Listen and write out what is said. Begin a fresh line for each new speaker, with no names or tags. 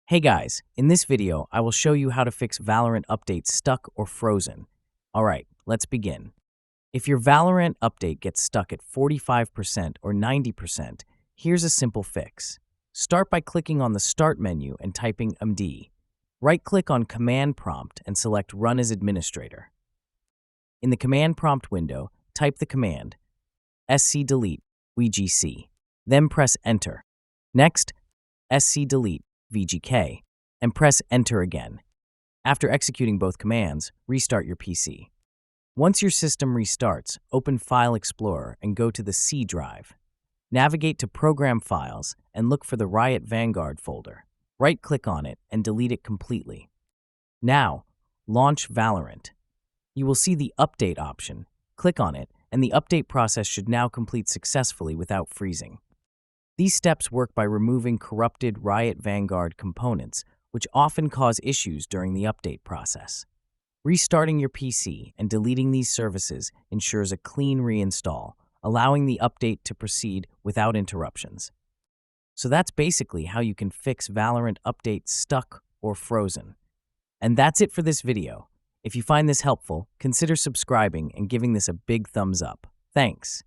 Hey guys, in this video, I will show you how to fix Valorant updates stuck or frozen. Alright, let's begin. If your Valorant update gets stuck at 45% or 90%, here's a simple fix. Start by clicking on the Start menu and typing MD. Right-click on Command Prompt and select Run as Administrator. In the Command Prompt window, type the command scdelete vgc, then press Enter. Next, scdelete VGK, and press Enter again. After executing both commands, restart your PC. Once your system restarts, open File Explorer and go to the C drive. Navigate to Program Files and look for the Riot Vanguard folder. Right-click on it and delete it completely. Now, launch Valorant. You will see the Update option. Click on it, and the update process should now complete successfully without freezing. These steps work by removing corrupted Riot Vanguard components, which often cause issues during the update process. Restarting your PC and deleting these services ensures a clean reinstall, allowing the update to proceed without interruptions. So that's basically how you can fix Valorant updates stuck or frozen. And that's it for this video. If you find this helpful, consider subscribing and giving this a big thumbs up. Thanks.